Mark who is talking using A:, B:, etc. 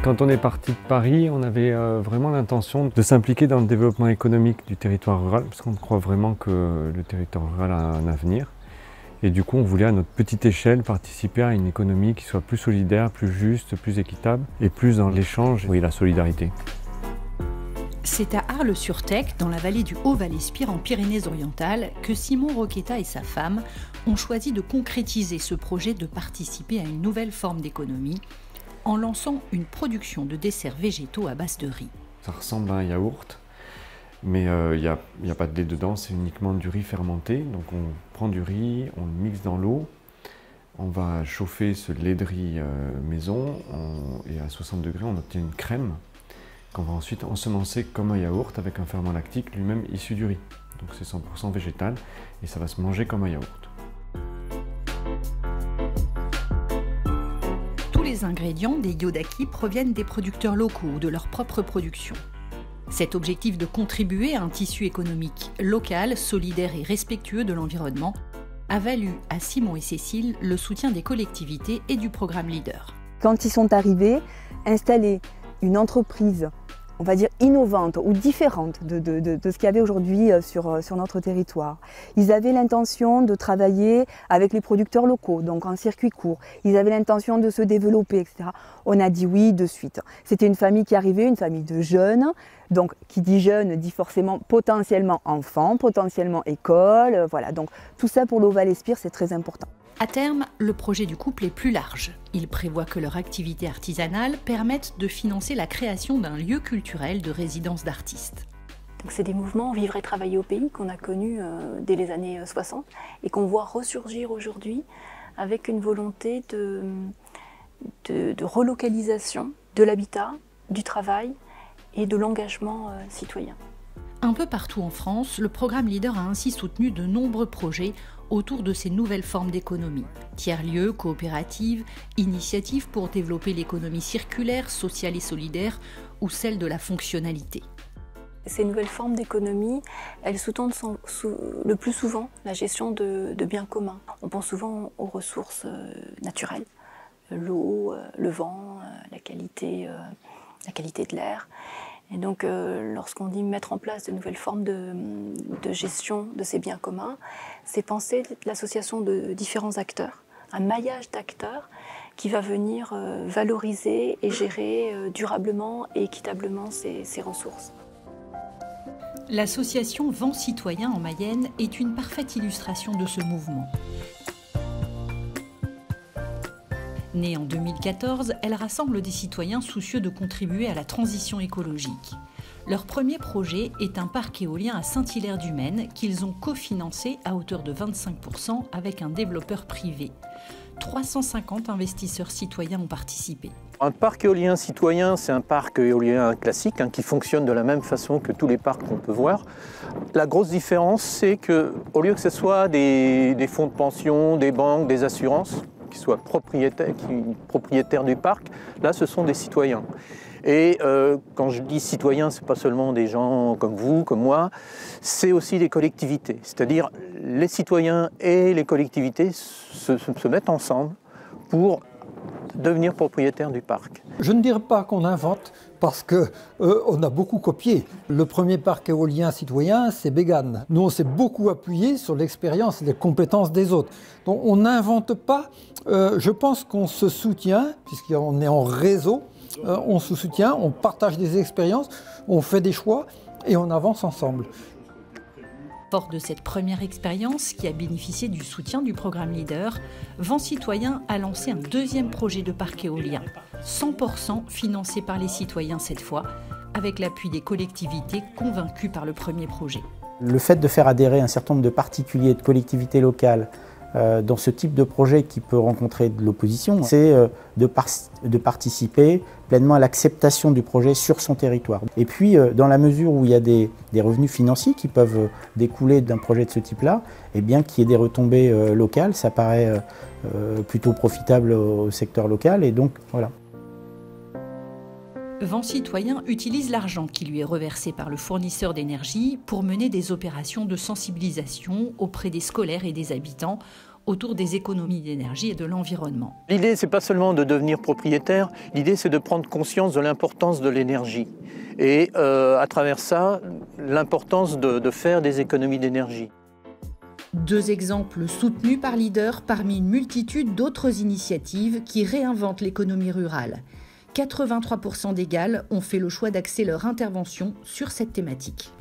A: Quand on est parti de Paris, on avait vraiment l'intention de s'impliquer dans le développement économique du territoire rural, parce qu'on croit vraiment que le territoire rural a un avenir. Et du coup, on voulait à notre petite échelle participer à une économie qui soit plus solidaire, plus juste, plus équitable et plus dans l'échange et la solidarité.
B: C'est à Arles-sur-Tech, dans la vallée du Haut-Val-Espire en Pyrénées-Orientales, que Simon Roqueta et sa femme ont choisi de concrétiser ce projet de participer à une nouvelle forme d'économie en lançant une production de desserts végétaux à base de riz.
A: Ça ressemble à un yaourt, mais il n'y a pas de lait dedans, c'est uniquement du riz fermenté. Donc on prend du riz, on le mixe dans l'eau, on va chauffer ce lait de riz maison et à 60 degrés on obtient une crème qu'on va ensuite ensemencer comme un yaourt avec un ferment lactique lui-même issu du riz. Donc c'est 100% végétal et ça va se manger comme un yaourt.
B: Tous les ingrédients des Yodaki proviennent des producteurs locaux ou de leur propre production. Cet objectif de contribuer à un tissu économique local, solidaire et respectueux de l'environnement a valu à Simon et Cécile le soutien des collectivités et du programme Leader.
C: Quand ils sont arrivés, installer une entreprise, on va dire innovante ou différente de ce qu'il y avait aujourd'hui sur notre territoire. Ils avaient l'intention de travailler avec les producteurs locaux, donc en circuit court. Ils avaient l'intention de se développer, etc. On a dit oui de suite. C'était une famille qui arrivait, une famille de jeunes. Donc, qui dit jeune dit forcément potentiellement enfant, potentiellement école. Voilà, donc tout ça pour l'Haut-Val-Espire, c'est très important.
B: À terme, le projet du couple est plus large. Il prévoit que leur activité artisanale permette de financer la création d'un lieu culturel de résidence d'artistes.
D: Donc c'est des mouvements Vivre et travailler au pays qu'on a connus dès les années 60 et qu'on voit ressurgir aujourd'hui avec une volonté de relocalisation de l'habitat, du travail et de l'engagement citoyen.
B: Un peu partout en France, le programme Leader a ainsi soutenu de nombreux projets autour de ces nouvelles formes d'économie. Tiers-lieux, coopératives, initiatives pour développer l'économie circulaire, sociale et solidaire ou celle de la fonctionnalité.
D: Ces nouvelles formes d'économie, elles sous-tendent le plus souvent la gestion de biens communs. On pense souvent aux ressources naturelles, l'eau, le vent, la qualité de l'air. Et donc, lorsqu'on dit mettre en place de nouvelles formes de gestion de ces biens communs, c'est penser l'association de différents acteurs, un maillage d'acteurs qui va venir valoriser et gérer durablement et équitablement ces ressources.
B: L'association Vent Citoyen en Mayenne est une parfaite illustration de ce mouvement. Née en 2014, elle rassemble des citoyens soucieux de contribuer à la transition écologique. Leur premier projet est un parc éolien à Saint-Hilaire-du-Maine qu'ils ont cofinancé à hauteur de 25% avec un développeur privé. 350 investisseurs citoyens ont participé.
E: Un parc éolien citoyen, c'est un parc éolien classique qui fonctionne de la même façon que tous les parcs qu'on peut voir. La grosse différence, c'est qu'au lieu que ce soit des fonds de pension, des banques, des assurances, qui soient propriétaires du parc, là ce sont des citoyens. Et quand je dis citoyens, ce n'est pas seulement des gens comme vous, comme moi, c'est aussi des collectivités. C'est-à-dire les citoyens et les collectivités se mettent ensemble pour devenir propriétaires du parc.
F: Je ne dirais pas qu'on invente parce qu'on a beaucoup copié. Le premier parc éolien citoyen, c'est Bégane. Nous, on s'est beaucoup appuyé sur l'expérience et les compétences des autres. Donc on n'invente pas. Je pense qu'on se soutient, puisqu'on est en réseau, on se soutient, on partage des expériences, on fait des choix et on avance ensemble.
B: Fort de cette première expérience qui a bénéficié du soutien du programme Leader, Vent Citoyen a lancé un deuxième projet de parc éolien, 100% financé par les citoyens cette fois, avec l'appui des collectivités convaincues par le premier projet.
G: Le fait de faire adhérer un certain nombre de particuliers et de collectivités locales dans ce type de projet qui peut rencontrer de l'opposition, c'est de participer pleinement à l'acceptation du projet sur son territoire. Et puis, dans la mesure où il y a des revenus financiers qui peuvent découler d'un projet de ce type-là, eh bien qu'il y ait des retombées locales, ça paraît plutôt profitable au secteur local. Et donc, voilà.
B: Vent Citoyen utilise l'argent qui lui est reversé par le fournisseur d'énergie pour mener des opérations de sensibilisation auprès des scolaires et des habitants autour des économies d'énergie et de l'environnement.
E: L'idée, c'est pas seulement de devenir propriétaire, l'idée, c'est de prendre conscience de l'importance de l'énergie. Et à travers ça, l'importance de faire des économies d'énergie.
B: 2 exemples soutenus par Leader parmi une multitude d'autres initiatives qui réinventent l'économie rurale. 83% d'Égal ont fait le choix d'axer leur intervention sur cette thématique.